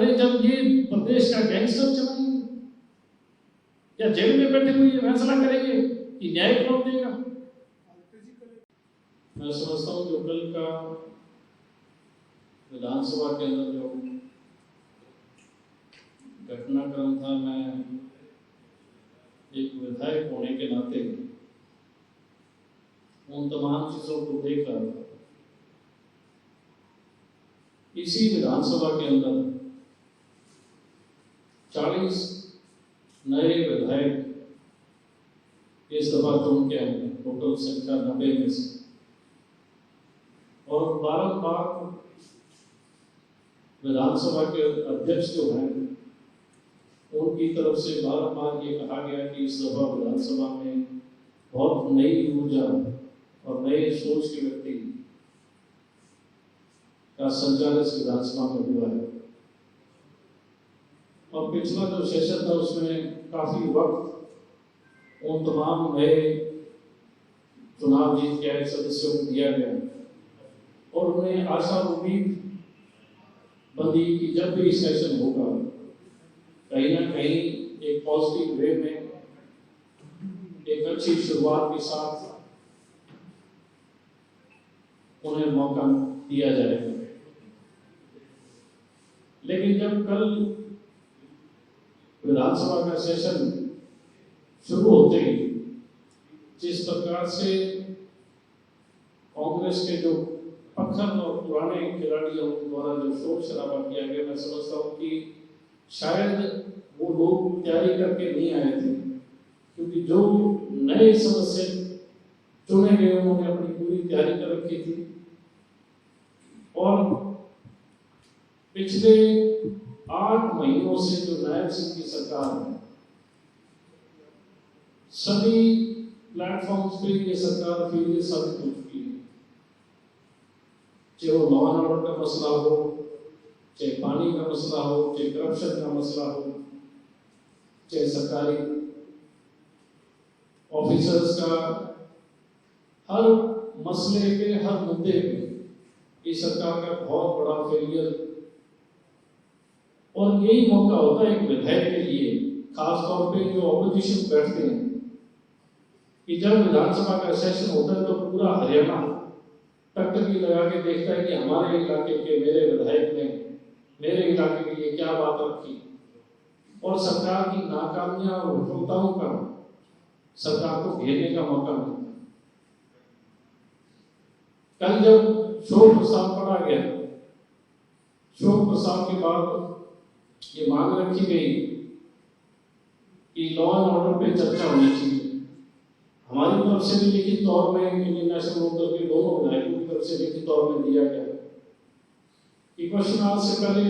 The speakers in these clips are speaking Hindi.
अरे जब ये प्रदेश का गैंगस्टर चलाएंगे या जेल में बैठे हुए ये फैसला करेंगे कि न्याय कौन देगा? मैं समझता हूँ जो कल का विधानसभा के अंदर जो घटनाक्रम था, मैं एक विधायक होने के नाते उन तमाम चीजों को देख रहा था। इसी विधानसभा के अंदर 40 नए विधायक इस दफा चुन के आए, टोटल संख्या 90 में से, और बारम्बार विधानसभा के अध्यक्ष जो हैं उनकी तरफ से बारम्बार ये कहा गया कि इस दफा विधानसभा में बहुत नई ऊर्जा और नए सोच के व्यक्ति का संचार इस विधानसभा में हुआ है। और पिछला जो सेशन था उसमें काफी वक्त उन तमाम नए चुनाव जीत के आए सदस्यों को दिया गया और उन्हें आशा उम्मीद बंदी कि जब भी सेशन होगा कहीं ना कहीं एक पॉजिटिव वे में एक अच्छी शुरुआत के साथ उन्हें मौका दिया जाएगा। लेकिन जब कल विधानसभा का सेशन शुरू होते ही जिस प्रकार से कांग्रेस के जो पत्थर और पुराने खिलाड़ियों द्वारा जो शोर शराबा किया गया, मैं समझता हूँ कि शायद वो लोग तैयारी करके नहीं आए थे, क्योंकि जो नए सदस्य चुने गए उन्होंने अपनी पूरी तैयारी कर रखी थी। और पिछले 8 महीनों से जो नायब सिंह की सरकार है, सभी प्लेटफॉर्म्स पे ये सरकार फेलियर साबित हो चुकी है। चाहे वो लॉ एंड ऑर्डर का मसला हो, चाहे पानी का मसला हो, चाहे करप्शन का मसला हो, चाहे सरकारी ऑफिसर्स का, हर मसले पे, हर मुद्दे पे इस सरकार का बहुत बड़ा फेलियर। और यही मौका होता है एक विधायक के लिए, खासतौर पे जो ऑपोजिशन बैठते हैं, कि जब विधानसभा का सेशन होता है तो पूरा हरियाणा टकटकी लगा के देखता है कि हमारे इलाके के मेरे विधायक ने मेरे इलाके के लिए क्या बात रखी, और सरकार की नाकामियां और विफलताओं का सरकार को घेरने का मौका मिलता है। कल जब शोक प्रस्ताव पढ़ा गया, शोक प्रस्ताव के बाद ये मांग रखी गई कि लॉ एंड ऑर्डर पे चर्चा होनी चाहिए। हमारी तरफ से भी लिखित तौर में, इंडियन नेशनल लोकदल के दोनों विधायकों की तरफ से लिखित तौर में दिया गया कि क्वेश्चन आवर से पहले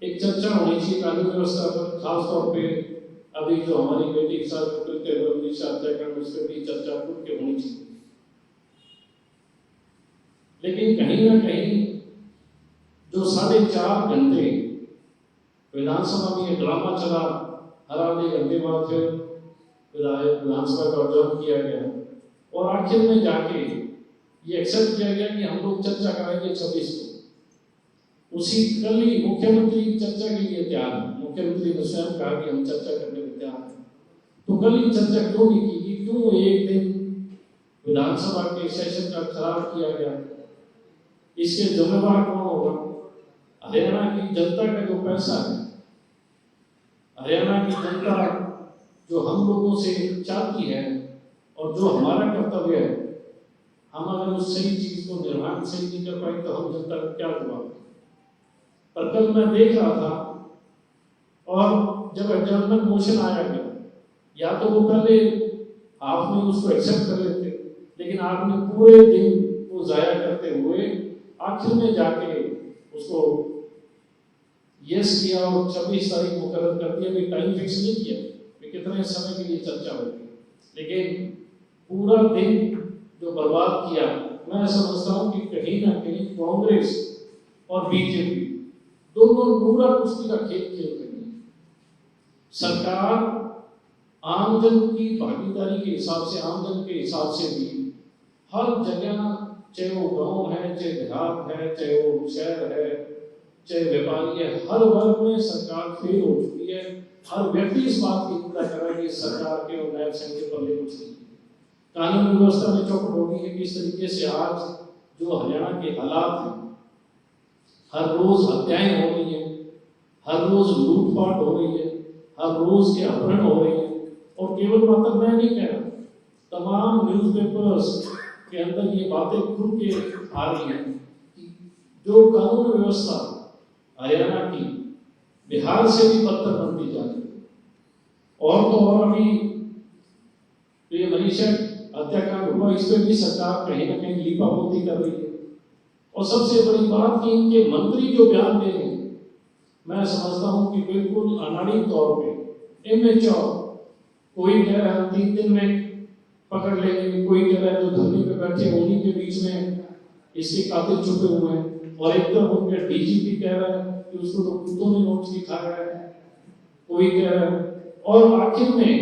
एक चर्चा होनी चाहिए कानून व्यवस्था पर, खासतौर पे अभी जो हमारी बेटी के साथ कृत्य हत्याकांड, उस पर भी चर्चा खुल के होनी चाहिए। लेकिन कहीं ना कहीं जो 4.5 घंटे विधानसभा में ये ड्रामा चला, हर आधे घंटे बाद फिर विधानसभा का adjourn किया गया और आखिर में जाके ये एक्सेप्ट किया गया कि हम लोग चर्चा कराएंगे 26 को। उसी कल ही मुख्यमंत्री चर्चा के लिए तैयार है, मुख्यमंत्री ने स्वयं कहा कि हम चर्चा करने को तैयार हैं। तो कल ही चर्चा क्यों नहीं की? क्यों एक दिन विधानसभा के सेशन का खराब किया गया? इसके जिम्मेवार कौन होगा? हरियाणा की जनता का जो पैसा है, हरियाणा की जनता जो हम लोगों से चाहती है और जो हमारा कर्तव्य है, हम अगर उस सही चीज को निर्वहन सही नहीं कर पाए तो हम जनता को क्या जवाब दें? पर कल मैं देख रहा था और जब एडजर्नमेंट मोशन आया गया, या तो वो पहले आपने उसको एक्सेप्ट कर लेते, लेकिन आपने पूरे दिन को जाया करते हुए आखिर में जाके उसको यस किया और 26 तारीख मुकर्रर कर दिया। भी टाइम फिक्स नहीं किया कि कितने समय के लिए चर्चा होगी, लेकिन पूरा दिन जो बर्बाद किया, मैं समझता हूँ कि कहीं ना कहीं कांग्रेस और बीजेपी दोनों पूरा कुश्ती का खेल खेल रही है। सरकार आमजन की भागीदारी के हिसाब से, आमजन के हिसाब से भी हर जगह, चाहे वो गांव है, चाहे देहात है, चाहे वो शहर है, चाहे व्यापारी है, हर वर्ग में सरकार फेल हो चुकी है। हर व्यक्ति इस बात की निंदा कर रहा है कि सरकार के और नायब सिंह के पल्ले कुछ नहीं। कानून व्यवस्था में चौपट हो गई है। किस तरीके से आज जो हरियाणा के हालात हैं, हर रोज हत्याएं हो रही हैं, हर रोज लूटपाट हो रही है, हर रोज के अपहरण हो रहे हैं। और केवल मात्र मैं नहीं कह रहा, तमाम न्यूज़पेपर्स के अंदर ये बातें खुल के आ रही हैं कि जो कानून व्यवस्था हरियाणा की बिहार से भी बदतर बनती जा रही है। और तो और अभी ये मनीषा हत्याकांड हुआ, इस पर भी सरकार कहीं ना कहीं लीपापोती कर रही है। और सबसे बड़ी बात कि इनके मंत्री जो बयान दे रहे हैं, मैं समझता हूं कि बिल्कुल अनाड़ी तौर पे इमेच्योर। कोई कह रहा है 3 दिन में पकड़ लेंगे, कोई कह रहा है जो धरने पे बैठे उन्हीं के बीच में इसके कातिल छुपे हुए हैं, और एकदम उनके डीजीपी कह रहा है कि उसको तो कुत्तों ने नोट दिखा रहा है, कोई कह रहा है। और आखिर में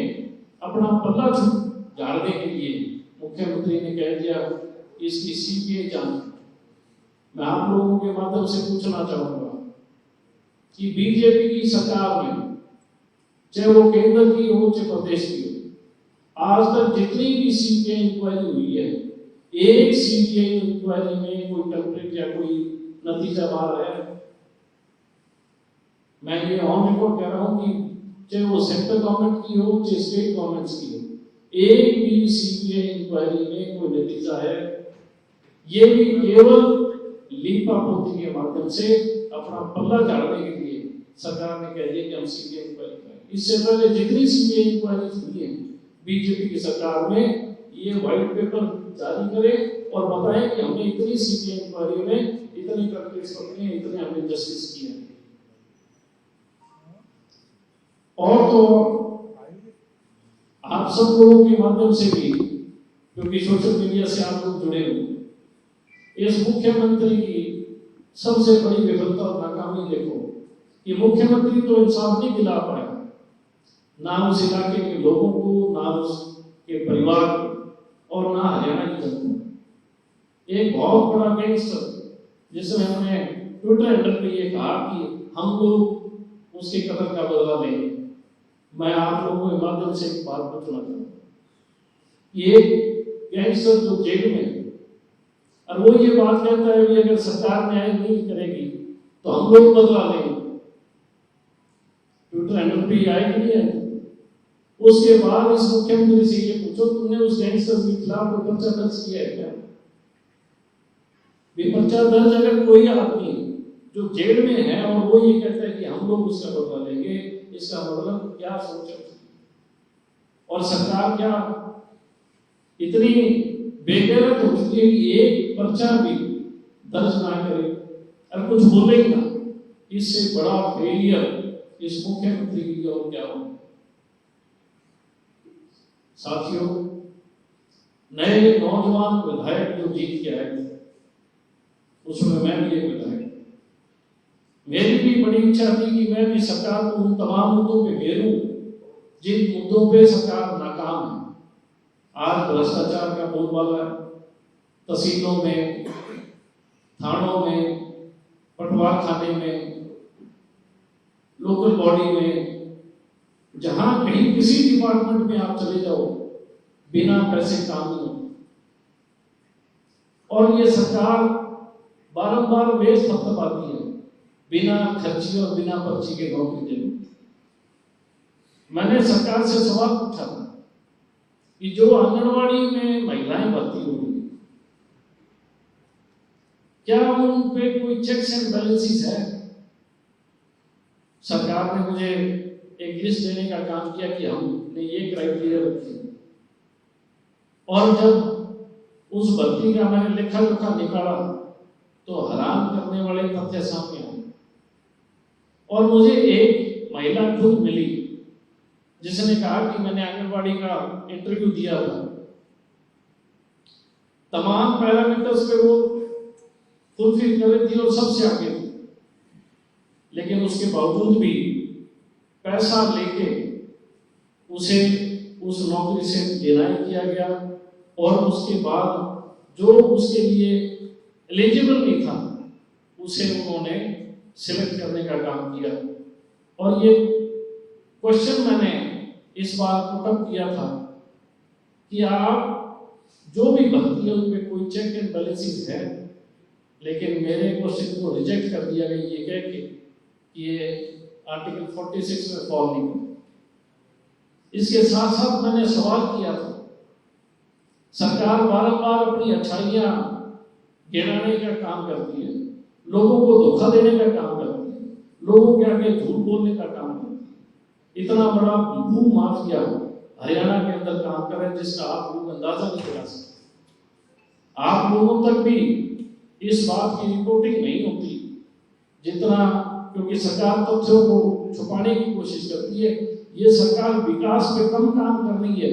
अपना पल्ला झाड़ने के लिए मुख्यमंत्री ने कह दिया इसकी सीबीआई जांच। मैं आप लोगों के माध्यम से पूछना चाहूंगा कि बीजेपी की सरकार में, चाहे वो केंद्र की हो चाहे प्रदेश की हो, आज तक जितनी भी सीबीआई इंक्वायरी हुई है, एक सीबीआई इंक्वायरी में कोई कल्प्रिट या कोई नतीजा बाहर है? मैं ये ऑन रिकॉर्ड कह रहा हूं कि चाहे वो सेंट्रल गवर्नमेंट की हो चाहे स्टेट गवर्नमेंट्स की हो, एक भी सीबीआई इंक्वायरी में कोई नतीजा है? ये भी केवल लीपापोती के माध्यम से अपना पल्ला झाड़ने के लिए सरकार ने कह दिया कि हम सीबीआई इंक्वायरी करेंगे। इससे पहले जितनी सीबीआई इंक्वायरी हुई है बीजेपी की सरकार में, ये व्हाइट पेपर जारी करें और बताएं कि हमने इतनी सीबीआई इंक्वायरी में इतने कल्प्रिट्स पकड़े हैं, इतने हमने जस्टिस किए हैं। और तो आप सब लोगों के माध्यम से भी, क्योंकि सोशल मीडिया से आप लोग जुड़े हुए, इस मुख्यमंत्री की सबसे बड़ी विफलता और नाकामी देखो कि मुख्यमंत्री तो इंसाफ नहीं दिला पाया, ना उस इलाके के लोगों को, ना उसके परिवार को, और ना हरियाणा की जनता। एक बहुत बड़ा गैंगस्टर जिसने हमने ट्विटर हैंडल पे ये कहा कि हम लोग उसके कत्ल का बदला लेंगे। मैं आप लोगों के माध्यम से एक बात पूछना चाहता हूँ, ये गैंगस्टर जो जेल में है और वो ये बात कहता है कि अगर सरकार न्याय नहीं करेगी तो हम लोग बदला लेंगे, ट्विटर हैंडल पे आए कि नहीं है? उसके बाद इस मुख्यमंत्री से ये पूछो तुमने उस गैंगस्टर के खिलाफ कोई पर्चा दर्ज किया है क्या? पर्चा दर्ज अगर कोई आदमी जो जेल में है और वो ये कहता है कि हम लोग उसका बदला लेंगे, इसका मतलब क्या सोच है? और सरकार क्या इतनी बेगैरत हो चुकी है कि एक पर्चा भी दर्ज ना करे और कुछ बोले ना? इससे बड़ा फेलियर इस मुख्यमंत्री की और क्या हो? साथियों, नए नौजवान विधायक जो जीत के आए थे उसमें मैं भी एक विधायक, मेरी भी बड़ी इच्छा थी कि मैं भी सरकार को उन तमाम मुद्दों पे घेरूं जिन मुद्दों पे सरकार नाकाम है। आज भ्रष्टाचार का बोलबाला है, तहसीलों में, थानों में, पटवार खाने में, लोकल बॉडी में, जहां कहीं किसी डिपार्टमेंट में आप चले जाओ बिना पैसे काम नहीं होता। और ये सरकार बारंबार वेस्ट थपथपाती है बिना खर्ची और बिना पर्ची के नौकरी देने। मैंने सरकार से सवाल पूछा था कि जो आंगनवाड़ी में महिलाएं भर्ती हो रही है, क्या उन पे कोई चेक्स एंड बैलेंसेस है? सरकार ने मुझे एक लिस्ट देने का काम किया कि हमने ये क्राइटेरिया रखे, और जब उस भर्ती का मैंने लेखा जोखा निकाला तो हैरान करने वाले तथ्य सामने आए। और मुझे एक महिला खुद मिली जिसने कहा कि मैंने आंगनवाड़ी का इंटरव्यू दिया था, तमाम पैरामीटर्स पे वो फुलफिल कर रही थी और सबसे आगे थी, लेकिन उसके बावजूद भी पैसा लेके उसे उस नौकरी से डिनाई किया गया। और उसके बाद जो उसके लिए एलिजिबल नहीं था उसे उन्होंने सिलेक्ट करने का काम किया। और ये क्वेश्चन मैंने इस बार पुटअप किया था कि आप जो भी भर्ती है उनपे कोई चेक एंड बैलेंसेस है, लेकिन मेरे क्वेश्चन को रिजेक्ट कर दिया गया ये कह के कि ये आर्टिकल 46 में फॉल नहीं करता। इसके साथ साथ मैंने सवाल किया था, सरकार बारंबार अपनी अच्छाइयां गिनाने का काम करती है, लोगों को धोखा देने का काम करती है, लोगों के आगे झूठ बोलने का काम करती है। इतना बड़ा भू माफिया हरियाणा के अंदर काम कर रहे हैं जिसका आप लोग अंदाजा नहीं लगा सकते। आप लोगों तक भी इस बात की रिपोर्टिंग नहीं होती जितना, क्योंकि सरकार तथ्यों को छुपाने की कोशिश करती है। ये सरकार विकास पे कम काम कर रही है,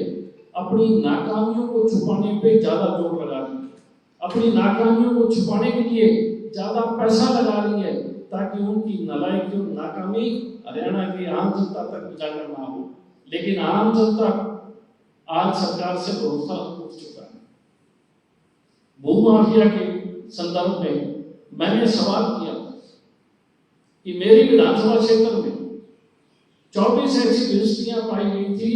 अपनी नाकामियों को छुपाने पे ज्यादा जोर लगा रही है, अपनी नाकामियों को छुपाने के लिए ज्यादा पैसा लगा रही है ताकि उनकी नालायकी और नाकामी हरियाणा की आम जनता तक उजागर ना हो। लेकिन आम जनता आज सरकार से भरोसा उठ चुका है। भूमाफिया के संदर्भ में मैंने सवाल किया कि मेरी विधानसभा क्षेत्र में 24 ऐसी रजिस्ट्रियां पाई गई थी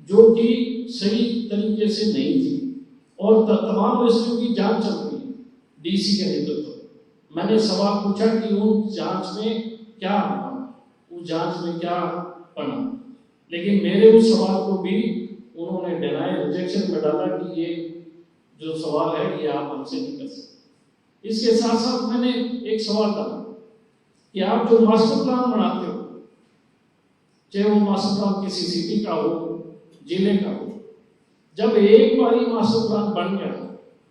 जो कि सही तरीके से नहीं थी और तमाम रजिस्ट्रियों की जांच चल रही है डीसी के नेतृत्व। मैंने सवाल पूछा कि उन जांच में क्या बना, उस जांच में क्या बना, लेकिन मेरे उस सवाल को भी उन्होंने डिनाई रिजेक्शन में डाला कि ये जो सवाल है ये आप हमसे नहीं कर सकते। इसके साथ साथ मैंने एक सवाल डाला कि आप जो मास्टर प्लान बनाते हो, चाहे वो मास्टर प्लान किसी सिटी का हो, जिले का हो, जब एक बारी मास्टर प्लान बन गया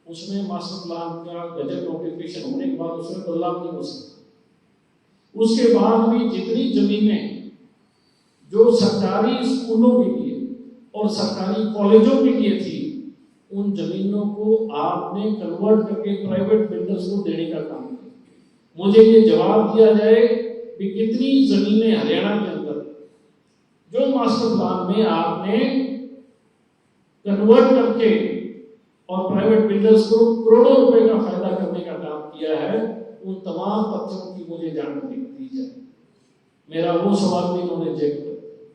उसमें मास्टर प्लान का गजट नोटिफिकेशन होने के बाद उसमें बदलाव नहीं हो सकता। उसके बाद भी जितनी जमीनें जो सरकारी स्कूलों के लिए और सरकारी कॉलेजों के लिए थी, उन जमीनों को आपने कन्वर्ट करके प्राइवेट बिल्डर्स को देने का काम किया। मुझे ये जवाब दिया जाए कि कितनी जमीनें हरियाणा के अंदर जो मास्टर प्लान में आपने कन्वर्ट करके और प्राइवेट बिल्डर्स को करोड़ों रुपए का फायदा करने का काम किया है, उन तमाम तथ्यों की मुझे जानकारी दी जाए। मेरा वो सवाल भी उन्होंने रिजेक्ट कर दिया।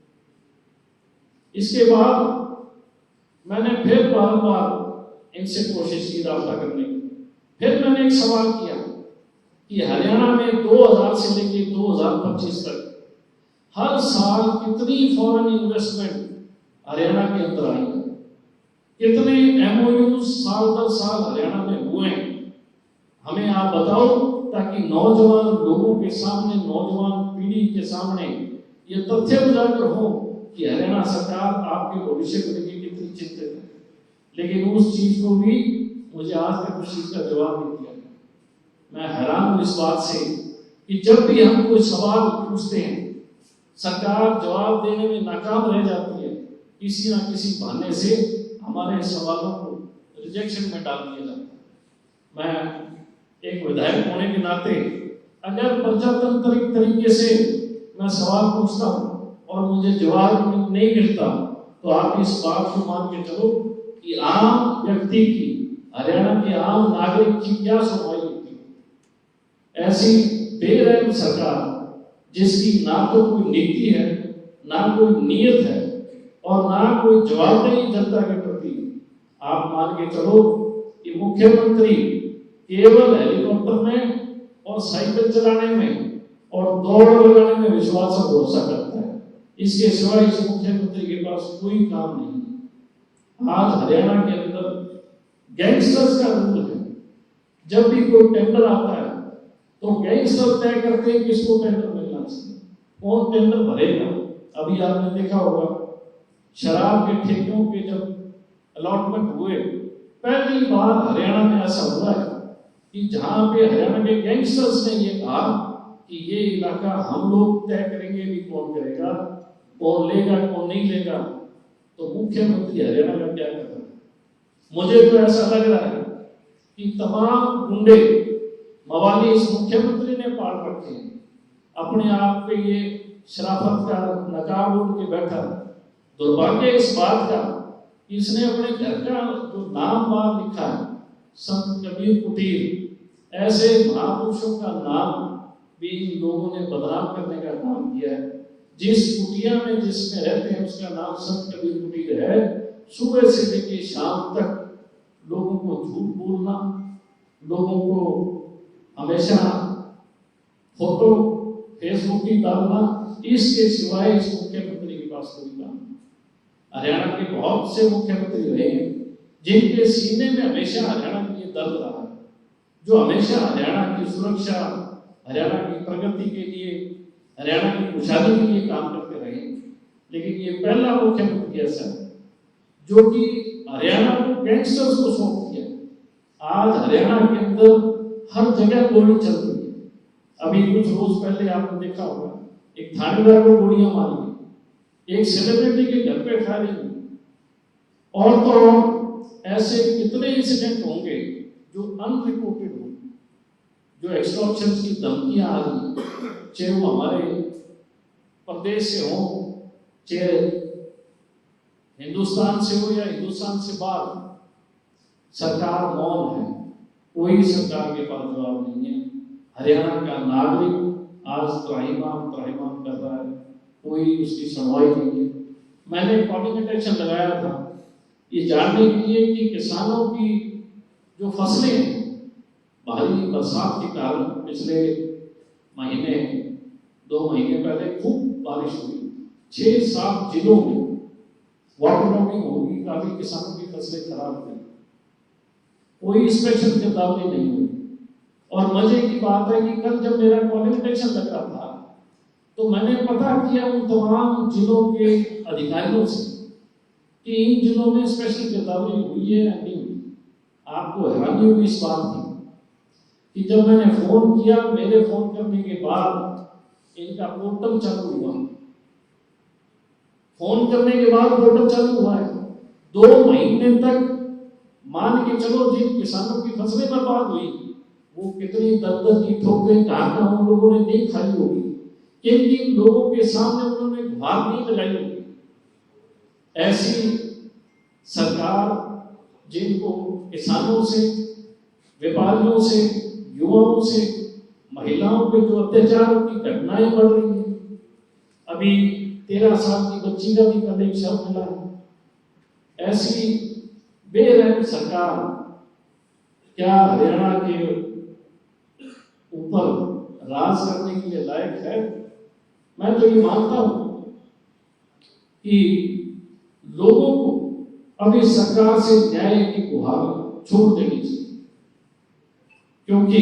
इसके बाद मैंने फिर बार-बार इनसे कोशिश की राब्ता करने की। फिर मैंने एक सवाल किया कि हरियाणा में 2000 से लेकर 2025 तक हर साल कितनी फॉरेन इन्वेस्टमेंट हरियाणा के अंदर आई है, कितने एमओयू साल दर साल हरियाणा में हुए हैं, हमें आप बताओ, ताकि नौजवान लोगों के सामने, नौजवान पीढ़ी के सामने ये तथ्य उजागर हो कि हरियाणा सरकार आपके भविष्य को लेकर कितनी चिंतित है। लेकिन उस चीज को भी मुझे आज तक उस चीज का जवाब नहीं दिया गया। मैं हैरान हूं इस बात से कि जब भी हम कोई सवाल पूछते हैं, सरकार जवाब देने में नाकाम रह जाती है, किसी ना किसी बहाने से हमारे सवालों को रिजेक्शन में डाल दिया जाता है। मैं एक विधायक होने के नाते अगर प्रजातांत्रिक तरीके से मैं सवाल पूछता हूं और मुझे जवाब नहीं मिलता, तो आप इस बात को मान के चलो कि आम व्यक्ति की, हरियाणा के आम नागरिक की क्या सुनवाई होती है। ऐसी बेरहम सरकार जिसकी ना तो कोई नीति है, ना कोई नीयत है और ना कोई जवाबदेही जनता के प्रति, आप मान के चलो कि मुख्यमंत्री केवल हेलीकॉप्टर में और साइकिल चलाने में और दौड़ लगाने में विश्वास और भरोसा करता है। इसके सिवाय इस मुख्यमंत्री के पास कोई काम नहीं है। आज हरियाणा के अंदर गैंगस्टर्स का रूल है। जब भी कोई टेंडर आता है तो गैंगस्टर तय करते हैं किसको टेंडर मिलना चाहिए, कौन टेंडर भरेगा। अभी आपने देखा होगा शराब के ठेकों के जब अलॉटमेंट हुए, पहली बार हरियाणा में ऐसा हुआ है कि जहां पे हरियाणा के गैंगस्टर्स ने ये कहा कि ये इलाका हम लोग तय करेंगे, भी कौन करेगा, कौन लेगा कौन नहीं लेगा। तो मुख्यमंत्री हरियाणा का क्या कर रहा है? मुझे तो ऐसा लग रहा है कि तमाम गुंडे मवाली इस मुख्यमंत्री ने पाल रखे हैं। अपने आप पे ये शराफत का नकाब ओढ़ के बैठा। दुर्भाग्य इस बात का कि इसने अपने घर का जो नाम बाहर लिखा है, संत कबीर कुटीर, ऐसे महापुरुषों का नाम भी इन लोगों ने बदनाम करने का काम किया है। जिस कुटिया में जिसमें रहते हैं उसका नाम संत कबीर कुटीर है। सुबह से लेकर शाम तक लोगों को झूठ बोलना, लोगों को हमेशा फोटो फेसबुक की डालना, इसके सिवाय इस मुख्यमंत्री के पास कोई काम नहीं। हरियाणा के बहुत से मुख्यमंत्री रहे हैं जिनके सीने में हमेशा हरियाणा के लिए दर्द रहा है, जो हमेशा हरियाणा की सुरक्षा, हरियाणा की प्रगति के लिए, हरियाणा की खुशहाली के लिए काम करते रहे। लेकिन ये पहला मुख्यमंत्री ऐसा है जो कि हरियाणा को गैंगस्टर्स को सौंप दिया। आज हरियाणा के अंदर हर जगह गोली चल रही है। अभी कुछ रोज पहले आपने देखा होगा एक थानेदार को गोलियां मारी गई, एक सेलिब्रिटी के घर पे फायरिंग हुई, और तो और ऐसे कितने इंसिडेंट होंगे जो अनरिपोर्टेड होंगे, जो एक्सटॉर्शन की धमकियां आ रही, चाहे वो हमारे प्रदेश से हो, चाहे हिंदुस्तान से हो या हिंदुस्तान से बाहर। सरकार मौन है, कोई सरकार के पास जवाब नहीं है। हरियाणा का नागरिक आज त्राहिमाम कर रहा है, कोई उसकी सुनवाई नहीं है। मैंने पब्लिक एक्शन लगाया था ये जानने के लिए कि किसानों की जो फसलें हैं, भारी बरसात के कारण पिछले महीने 2 महीने पहले खूब बारिश हुई, 6-7 जिलों में वाटर लॉगिंग होगी, काफी किसानों की फसलें खराब हुई, कोई स्पेशल चेतावनी नहीं हुई। और मजे की बात है कि कल जब मेरा क्वालिफिकेशन लग रहा था तो मैंने पता किया उन तमाम जिलों के अधिकारियों से कि इन जिलों में स्पेशल चेतावनी हुई है या नहीं हुई। आपको हैरानी होगी इस बात की कि जब मैंने फोन किया, मेरे फोन करने के बाद इनका पोर्टल चालू हुआ, फोन करने के बाद पोर्टल चालू हुआ है। 2 महीने तक मान के चलो जिन किसानों की फसलें बर्बाद हुई, वो कितनी दर्द की ठोकरें कहाँ उन लोगों ने नहीं खाई होगी, किन किन लोगों के सामने उन्होंने गुहार नहीं लगाई होगी। ऐसी सरकार जिनको किसानों से, व्यापारियों से, युवाओं से, महिलाओं पे जो अत्याचारों की घटनाएं बढ़ रही हैं, अभी 13 साल की बच्ची का भी कल एक शव मिला है। ऐसी बेरहम सरकार क्या हरियाणा के ऊपर राज करने के लिए लायक है? मैं तो ये मानता हूं कि लोगों को अब इस सरकार से न्याय की गुहार छोड़ देनी चाहिए, क्योंकि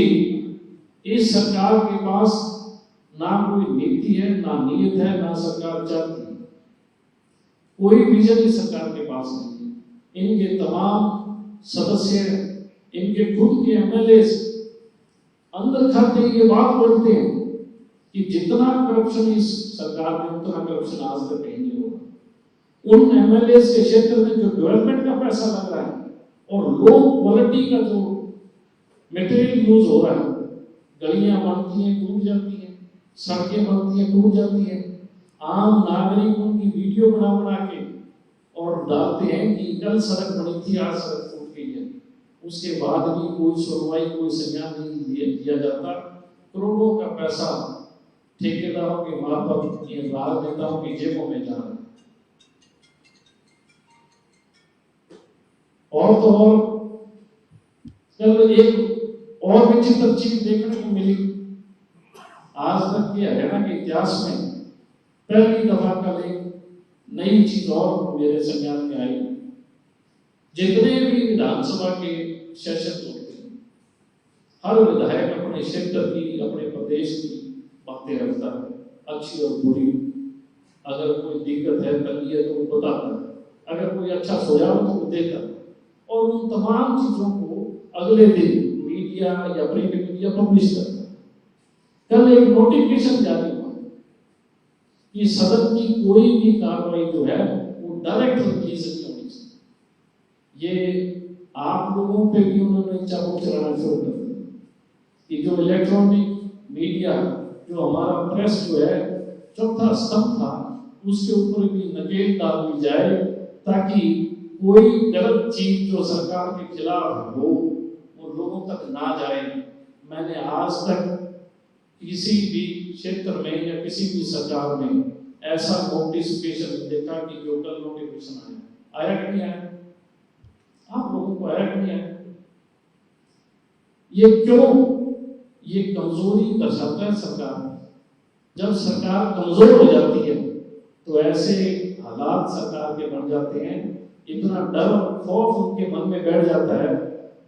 इस सरकार के पास ना कोई नीति है, ना नीयत है, ना सरकार चाहती है, कोई विजन इस सरकार के पास नहीं है। इनके तमाम सदस्य, इनके खुद के एमएलए अंदर खाते ये बात बोलते हैं कि जितना करप्शन इस सरकार में, उतना करप्शन आज तक कहीं नहीं होगा। उन एमएलए के क्षेत्र में जो डेवलपमेंट का पैसा लग रहा है और लो क्वालिटी का जो मटेरियल यूज हो रहा है, गलियां बनती हैं टूट जाती हैं, सड़कें बनती हैं टूट जाती हैं, आम नागरिक उनकी वीडियो बना के और डालते हैं कि कल सड़क बनी थी, आज सड़क टूट गई है। उसके बाद भी कोई सुनवाई, कोई संज्ञान नहीं दिया जाता। करोड़ों का पैसा ठेकेदारों के मार्फत राजनेताओं की जेबों में जा रहा है। और तो और कल एक और विचित्र चीज देखने को मिली। आज तक के हरियाणा के इतिहास में पहली दफा कल एक नई चीज और मेरे संज्ञान में आई। जितने भी विधानसभा के सेशन होते हैं, हर विधायक अपने क्षेत्र की, अपने प्रदेश की बातें रखता है, अच्छी और बुरी। अगर कोई दिक्कत है तंगी है तो वो बताता है, अगर कोई अच्छा सुझाव तो वो देता है, और उन तमाम चीजों को अगले दिन मीडिया या प्रिंट मीडिया पब्लिश करता है। कल एक नोटिफिकेशन जारी हुआ कि सदन की कोई भी कार्रवाई जो है वो डायरेक्ट रिलीज नहीं होनी चाहिए। ये आप लोगों पे भी उन्होंने चाबुक चलाना शुरू कर दिया कि जो इलेक्ट्रॉनिक मीडिया, जो हमारा प्रेस जो है चौथा स्तंभ था, उसके ऊपर भी नकेल डाल दी जाए ताकि कोई गलत चीज जो सरकार के खिलाफ हो वो लोगों तक ना जाए। मैंने आज तक किसी भी क्षेत्र में या किसी भी सरकार में ऐसा नोटिफिकेशन देखा कि जो कल नोटिफिकेशन आया कि नहीं आया? आप लोगों को आया कि नहीं आया? ये क्यों? ये कमजोरी दर्शाता है सरकार। जब सरकार कमजोर हो जाती है तो ऐसे हालात सरकार के बन जाते हैं, इतना डर खौफ उनके मन में बैठ जाता है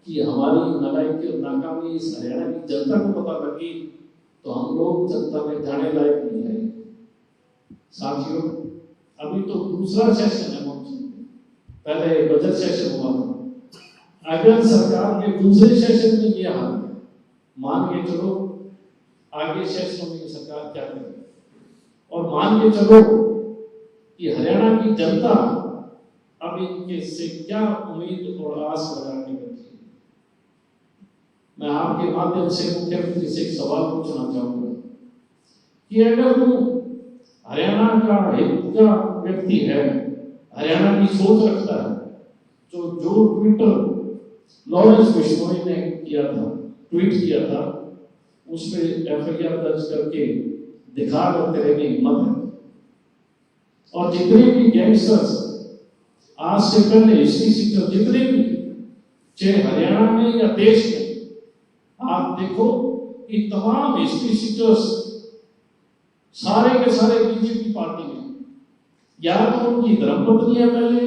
कि हमारी नालायकी और नाकामी इस हरियाणा की जनता को पता लगी तो हम लोग जनता में जाने लायक नहीं है। साथियों, अभी तो दूसरा सेशन है मॉनसून, पहले बजट सेशन हुआ था। अगर सरकार के दूसरे सेशन में ये हाल है, मान के चलो आगे सेशनों में सरकार क्या करे, और मान के चलो कि हरियाणा की जनता अब इनके से क्या उम्मीद और आस लगाने लगती है। मैं आपके माध्यम से मुख्यमंत्री से एक सवाल पूछना चाहूंगा कि अगर वो हरियाणा का हित का व्यक्ति है, हरियाणा की सोच रखता है, तो जो ट्विटर लॉरेंस बिश्नोई ने किया था, ट्वीट किया था, उस पर एफआईआर दर्ज करके दिखा कर तेरे में हिम्मत है। और जितने भी गैंगस्टर्स आज से पहले हिस्ट्री सीटर जितने भी, चाहे हरियाणा में या देश में, आप देखो कि तमाम हिस्ट्री सीटर्स सारे के सारे बीजेपी पार्टी में, या तो उनकी धर्मपत्नी है पहले,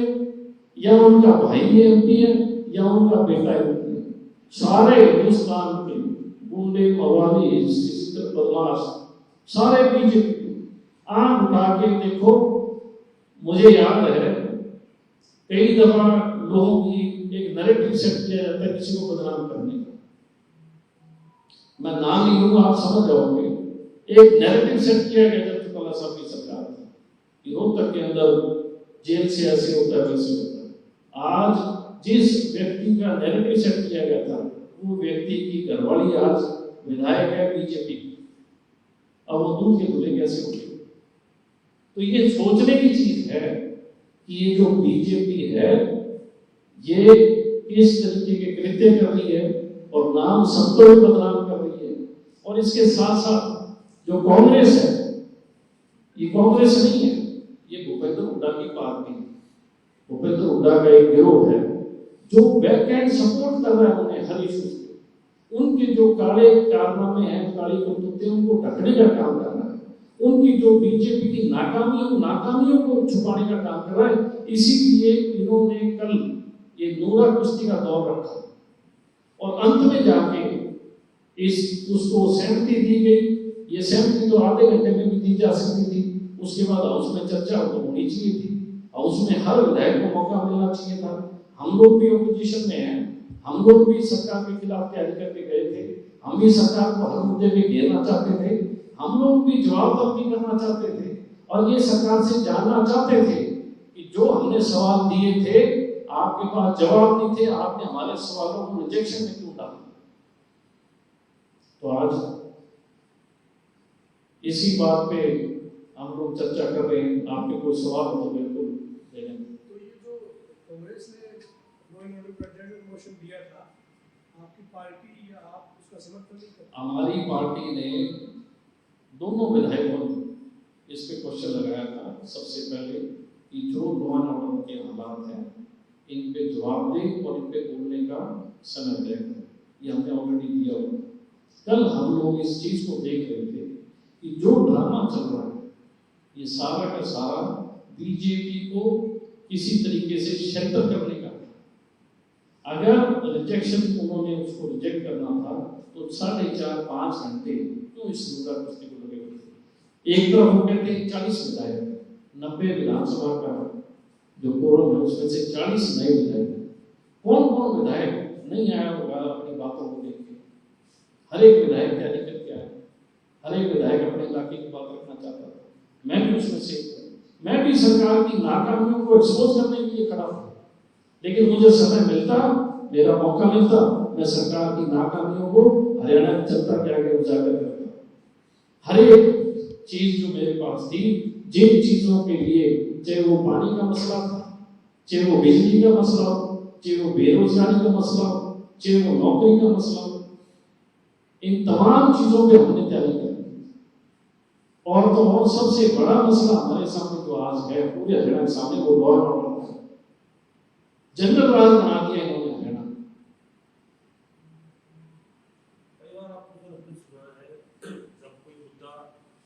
या उनका भाई है एमपी है, या उनका बेटा एमपी है। सारे हिंदुस्तान के गुंडे मवाली हिस्ट्री सीटर बदमाश सारे बीजेपी। आंख उठा के देखो, मुझे याद है कई दफा लोगों की एक नैरेटिव सेट किया जाता है किसी को बदनाम करने का। मैं नाम नहीं लूंगा, आप समझ जाओगे। एक नैरेटिव सेट किया गया जब चुकाला साहब की सरकार थी, रोहतक के अंदर जेल से ऐसे होता है वैसे होता है। आज जिस व्यक्ति का नैरेटिव सेट किया गया था, वो व्यक्ति की घरवाली आज विधायक है बीजेपी की। अब वो दूध के दूल्हे कैसे हो गए? तो ये सोचने की चीज है कि ये जो बीजेपी है ये किस तरीके के कृत्य कर रही है और नाम संतों को बदनाम कर रही है। और इसके साथ साथ जो कांग्रेस है, ये कांग्रेस नहीं है, ये भूपेंद्र हुड्डा की पार्टी है। भूपेंद्र हुड्डा का एक गिरोह है जो बैक एंड सपोर्ट कर रहा है उन्हें हर इशू से। उनके जो काले कारनामे हैं, काली करतूतें, उनको ढकने का काम कर रहा है। उनकी जो बीजेपी की नाकामियों को छुपाने का काम कर रहा है। इसीलिए इन्होंने कल ये नूरा कुश्ती का दौर रखा और अंत में जाके उसको सहमति दी गई। ये सहमति तो आधे घंटे में भी दी जा सकती थी, उसके बाद हाउस में चर्चा होनी चाहिए थी, हाउस में हर विधायक को मौका मिलना चाहिए था। हम लोग भी ओपोजिशन में हैं, हम लोग भी सरकार के खिलाफ तैयारी करके गए थे, हम भी सरकार को हर मुद्दे में घेरना चाहते थे, हम लोग भी जवाब तलब करना चाहते थे और ये सरकार से जानना चाहते थे कि जो हमने सवाल दिए थे आपके पास जवाब नहीं थे, आपने हमारे सवालों को रिजेक्शन में क्यों डाला? तो आज इसी बात पे हम लोग चर्चा कर रहे हैं। आपके कोई सवाल हो तो बिल्कुल दे दें। तो ये जो कांग्रेस ने law and order protection motion दिया था, आपकी पार्टी या आप उसका समर्थन नहीं करते? हमारी पार्टी ने दोनों विधायकों ने इस पे क्वेश्चन लगाया था सबसे पहले कि जो लॉ एंड ऑर्डर के हालात हैं इन पे जवाब दें और इन पे बोलने का समय तय करें। ये हमने ऑलरेडी दिया हुआ। कल हम लोग इस चीज को देख रहे थे कि जो ड्रामा चल रहा है ये सारा का सारा बीजेपी को किसी तरीके से शेल्टर करने का। अगर रिजेक्शन उन्होंने उसको रिजेक्ट करना था तो 4.5-5 घंटे क्यों इस नूरा कुश्ती को लगे हुए थे? एक तरफ वो कहते हैं 40 विधायक, 90 विधानसभा का जो कोरम है उसमें से 40 नए विधायक। कौन कौन विधायक नहीं आया होगा अपनी बातों को देख के? हर एक विधायक तैयारी करके आया, हर एक विधायक अपने इलाके की बात रखना चाहता था। मैं भी उसमें से मैं भी सरकार की नाकामियों को एक्सपोज करने के लिए खड़ा था, लेकिन मुझे समय मिलता, मेरा मौका मिलता, मैं सरकार की नाकामियों को हरियाणा की जनता के आगे उजागर करता। हर एक चीज जो मेरे पास थी, जिन चीजों के लिए, चाहे वो पानी का मसला था, चाहे वो बिजली का मसला हो, चाहे वो बेरोजगारी का मसला हो, चाहे वो नौकरी का मसला हो, इन तमाम चीजों पे हमने तैयारी की। और तो और सबसे बड़ा मसला हमारे सामने जो आज है पूरे हरियाणा के सामने वो लॉ एंड ऑर्डर है। जनरल राज बना दिया इन्होंने हरियाणा। कई बार आपको तो सुना है जब कोई मुद्दा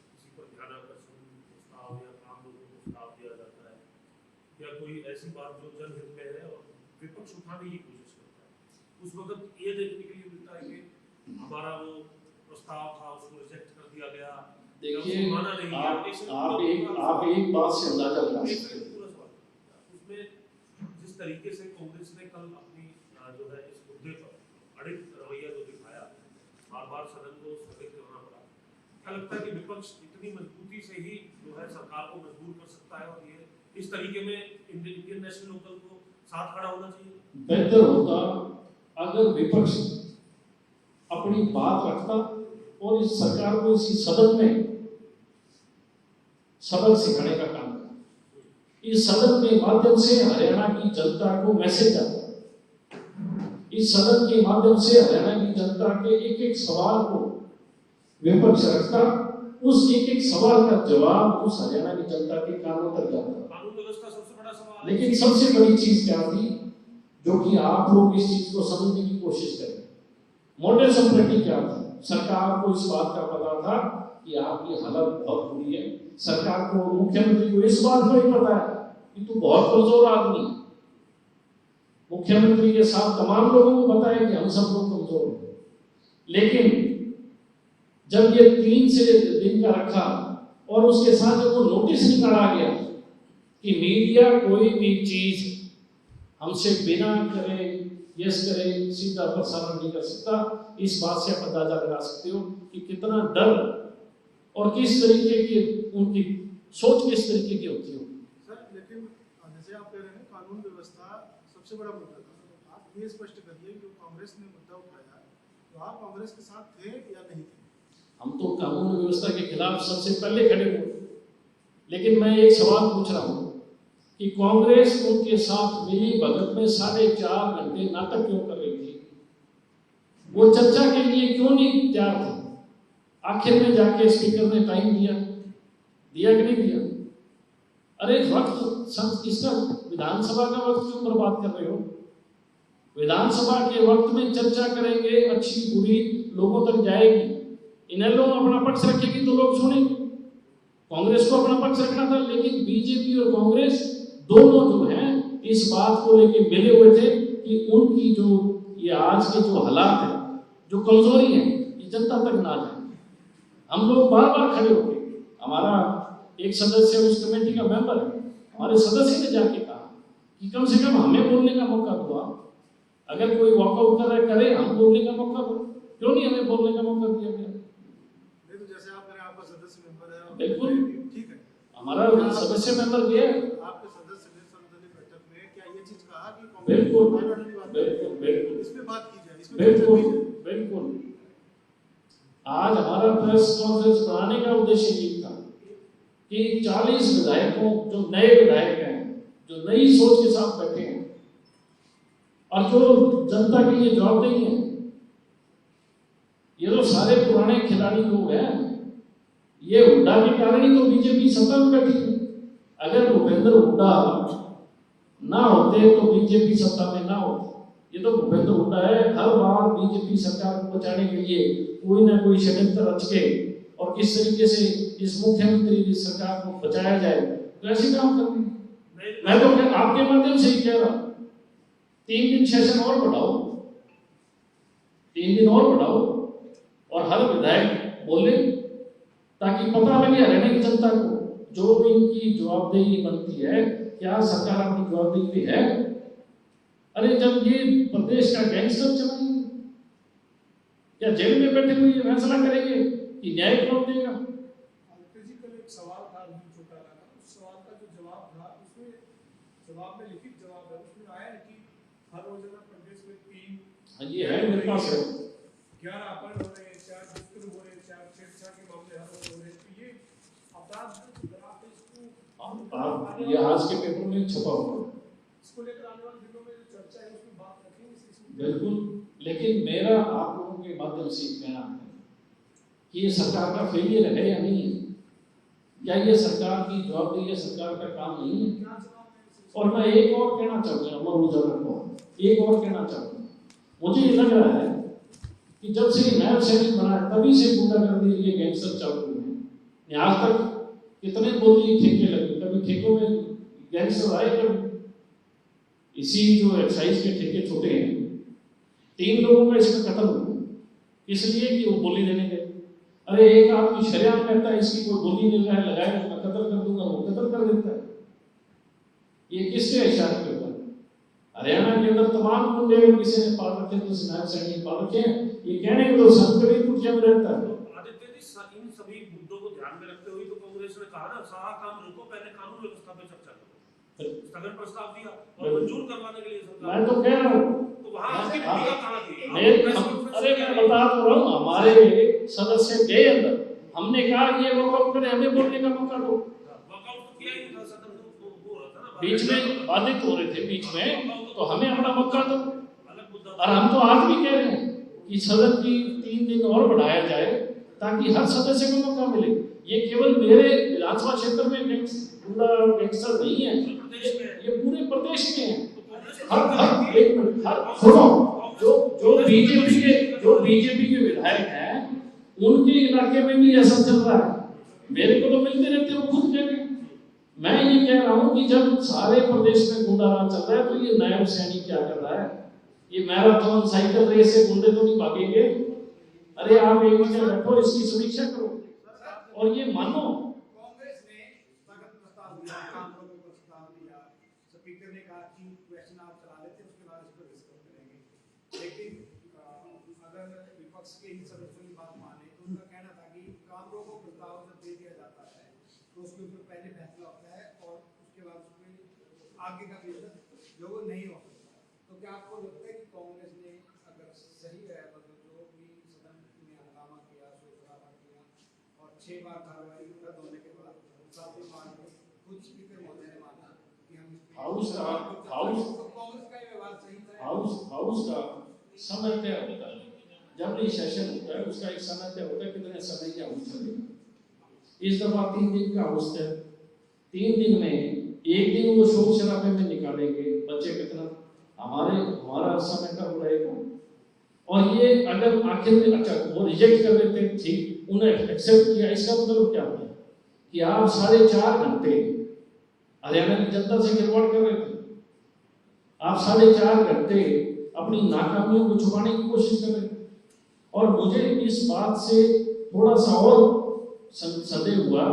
किसी पर ध्यान आकर्षण प्रस्ताव या काम प्रस्ताव दिया जाता है या कोई ऐसी बात जो जनहित में है और विपक्ष उठाने की कोशिश करता है, उस वक्त ये देखने के लिए मिलता है कि हमारा वो प्रस्ताव था उसको रिजेक्ट कर दिया गया। देखिए माना नहीं गया। आप एक बात से अंदाजा लगा सकते हैं। पूरा सवाल उसमें जिस तरीके से कांग्रेस ने कल अपनी जो है इस मुद्दे पर अड़िग रवैया जो दिखाया, बार-बार सदन को स्थगित करना पड़ा, क्या लगता है कि विपक्ष इतनी मजबूती से ही जो है सरकार को मजबूर कर सकता है और ये इस तरीके में इंडियन नेशनल लोकल को साथ खड़ा होना चाहिए? बेहतर होता अगर विपक्ष अपनी बात रखता और इस सरकार को इसी सदन में सबक सिखाने का काम करता। इस सदन के माध्यम से हरियाणा की जनता को मैसेज जाता। इस सदन के माध्यम से हरियाणा की जनता के एक एक सवाल को विपक्ष रखता, उस एक एक सवाल का जवाब उस हरियाणा की जनता के कानों तक जाता। कानून व्यवस्था सबसे बड़ा सवाल है। लेकिन सबसे बड़ी चीज क्या थी जो कि आप लोग इस चीज को समझने की कोशिश करें, मॉडल ऑपरेटिंग क्या था? सरकार को इस बात का पता था कि आपकी हालत बहुत बुरी है। सरकार को, मुख्यमंत्री को इस बात का भी पता है कि तू बहुत कमजोर आदमी है। मुख्यमंत्री के साथ तमाम लोगों को पता है कि हम सब लोग कमजोर हैं। लेकिन जब ये 3 से दिन का रखा और उसके साथ जब वो नोटिस निकाला गया कि मीडिया कोई भी चीज हमसे बिना करे यस करे सीधा प्रसारण नहीं कर सकता, इस बात से आप अंदाजा लगा सकते हो कि कितना डर और किस तरीके की उनकी सोच किस तरीके की होती हो। सर लेकिन जैसे आप कह रहे हैं कानून व्यवस्था सबसे बड़ा मुद्दा था, आप ये स्पष्ट करिए जो कांग्रेस ने मुद्दा उठाया तो आप कांग्रेस के साथ थे या नहीं थे? हम तो कानून व्यवस्था के खिलाफ सबसे पहले खड़े हुए, लेकिन मैं एक सवाल पूछ रहा हूँ कि कांग्रेस उनके साथ मिली भगत में 4.5 घंटे नाटक क्यों कर रही थी? वो चर्चा के लिए क्यों नहीं तैयार थे? आखिर में जाके स्पीकर ने टाइम दिया कि नहीं दिया? अरे वक्त इसका विधानसभा का वक्त क्यों बर्बाद कर रहे हो? विधानसभा के वक्त में चर्चा करेंगे, अच्छी बुरी लोगों तक जाएगी। इनेलो अपना पक्ष रखेगी तो लोग सुनेंगे। कांग्रेस को अपना पक्ष रखना था, लेकिन बीजेपी और कांग्रेस दोनों जो हैं इस बात को लेके मिले हुए थे कि उनकी जो ये आज के जो हालात है, जो कमजोरी है, ये जनता तक ना जाए। हम लोग बार बार खड़े हो गए। हमारा एक सदस्य उस कमेटी का मेंबर है, हमारे सदस्य ने जाके कहा कि कम से कम हमें बोलने का मौका दो। आप अगर कोई वॉकआउट कर रहा है करे, हम बोलने का मौका दो। क्यों नहीं हमें बोलने का मौका दिया गया? नहीं तो जैसे आप कह रहे हैं आपका सदस्य मेंबर है, बिल्कुल ठीक है, हमारा सदस्य मेंबर गया है। आपके सदस्य ने सर्वदलीय बैठक में क्या ये चीज कहा कि बिल्कुल बिल्कुल बिल्कुल इस पे बात की जाए, इस पे चर्चा बिल्कुल की जाए? बिल्कुल। आज हमारा प्रेस कॉन्फ्रेंस बनाने का उद्देश्य ये था कि 40 विधायकों, जो नए विधायक हैं, जो नई सोच के साथ बैठे हैं और जो जनता के लिए जवाबदेही है, ये तो सारे पुराने खिलाड़ी लोग हैं। ये हुड्डा के कारण ही तो बीजेपी सत्ता में बैठी है। अगर भूपेंद्र हुड्डा ना होते तो बीजेपी सत्ता में ना होती। ये तो भूपेंद्र हुड्डा है, हर बार बीजेपी सरकार को बचाने के लिए कोई ना कोई षड्यंत्र रच के और किस तरीके से इस मुख्यमंत्री की सरकार को बचाया जाए, तो ऐसे काम कर रहे हैं। मैं तो आपके माध्यम से ही कह रहा हूं, 3 दिन सेशन और बढ़ाओ, 3 दिन और बढ़ाओ और हर विधायक बोले, ताकि पता लगे हरियाणा की जनता को जो इनकी जवाबदेही बनती है, क्या सरकार अपनी जवाबदेही पे है? अरे जब ये प्रदेश का गैंगस्टर चलाएंगे या जेल में बैठे हुए फैसला करेंगे कि न्याय कौन देगा? फिजिकल एक सवाल था छोटा सा, उस सवाल का जो जवाब था उसमें जवाब में लिखित जवाब है, उसमें आया है कि हर रोजाना प्रदेश में 3 ये है मेरे पास है 11 अपहरण हो रहे हैं, 4 दुष्कर्म हो रहे हैं, 4 छेड़छाड़ के मामले हर रोज हो रहे हैं। तो ये अपराध ग्राफ है, इसको आप ये आज के पेपर में छपा हुआ है। इसको लेकर आने वाले दिनों में जो चर्चा है उसमें बात रखेंगे। बिल्कुल, लेकिन मेरा आप लोगों के माध्यम से कहना है कि ये सरकार का फेलियर है या नहीं है? क्या ये सरकार की जवाबदेही है, सरकार का काम नहीं है? क्या जवाब है? और मैं एक और कहना चाहूँगा अमर उजाला को, एक और कहना चाहूँगा, मुझे ये लग रहा है कि जब से ये नायब सैनिक बना है तभी से गुंडागर्दी ये गैंगस्टर चालू हुए हैं। आज तक कितने बोली ठेके लगे, कभी ठेकों में गैंगस्टर आए, कभी इसी जो एक्साइज के ठेके छोटे हैं, 3 लोगों का इसका कत्ल हुआ, इसलिए कि वो बोली देने गए। अरे एक आदमी शरेआम कहता है इसकी कोई बोली नहीं रहा है, लगाए मैं कत्ल कर दूंगा, वो कत्ल कर देता है। ये किससे इशारा करता है? हरियाणा के अंदर तमाम गुंडे किसी ने पाल रखे, तो नायब सैनिक पाल रखे हैं, ये कहने के तो संत कबीरपुर जब रहता है। आदित्य जी, इन सभी मुद्दों को ध्यान में रखते हुए तो कांग्रेस ने कहा ना, सारा काम रुको, पहले कानून व्यवस्था पे चर्चा करो। स्थगन प्रस्ताव दिया और मंजूर करवाने के लिए सरकार, मैं तो कह रहा हूँ, तो वहां आपकी भूमिका कहां थी? अरे मैं बता तो रहा हूँ, हमारे सदस्य गए अंदर, हमने कहा ये वॉकआउट करें, हमें बोलने का मौका दो। वॉकआउट तो किया ही नहीं था, सदन तो हो रहा था ना, बीच में बाधित हो रहे थे बीच में, तो हमें अपना मौका दो। अलग मुद्दा। और हम तो आज भी कह रहे हैं कि सदन की 3 दिन और बढ़ाया जाए ताकि हर सदस्य को मौका मिले। ये केवल मेरे विधानसभा क्षेत्र में गैंगस्टर नहीं है, ये पूरे प्रदेश में है। हर सुनो, जो बीजेपी के विधायक हैं उनके इलाके में भी ऐसा चल रहा है, मेरे को तो मिलते रहते हैं, वो खुद कह रहे हैं। मैं ये कह रहा हूँ कि जब सारे प्रदेश में गुंडा राज चल रहा है, तो ये नायब सैनिक क्या कर रहा है? ये मैराथन साइकिल रेस से गुंडे तो नहीं भागेंगे। अरे आप एक जगह बैठो, इसकी समीक्षा करो और ये मानो। कांग्रेस ने स्थगन प्रस्ताव दिया, काम रोको प्रस्ताव दिया, स्पीकर ने कहा कि क्वेश्चन आप चला लेते हैं, उसके बाद इस पर डिस्कस करेंगे। लेकिन अगर विपक्ष के इन सदस्यों की बात माने तो उनका कहना था कि काम रोको प्रस्ताव जब दे दिया जाता है तो उसके ऊपर पहले फैसला होता है और उसके बाद उसमें आगे का जो वो नहीं हो सकता। तो क्या आपको लगता है कि कांग्रेस ने अगर सही है, मतलब जो भी सदन में हंगामा किया, शोर-शराबा किया और 6 बार कार्रवाई रद्द होने के बाद 7वें बार में खुद स्पीकर महोदय ने माना कि हम हाउस का कांग्रेस का ये व्यवहार सही था। हाउस का समय तय होता है, जब भी सेशन होता है उसका एक समय तय होता है, कितने समय की हाउस चलेगा। इस दफा 3 दिन का हाउस है, 3 दिन में एक दिन वो शोर शराबे में निकालेंगे, बच्चे कितना हमारा समय का रहेगा। और ये अगर आखिर में अच्छा वो रिजेक्ट कर देते, ठीक, उन्हें एक्सेप्ट किया, इसका मतलब क्या है कि आप 4.5 घंटे हरियाणा की जनता से खिलवाड़ कर रहे थे। आप 4.5 घंटे अपनी नाकामियों को छुपाने की कोशिश कर रहे थे। और मुझे इस बात से थोड़ा सा और संदेह हुआ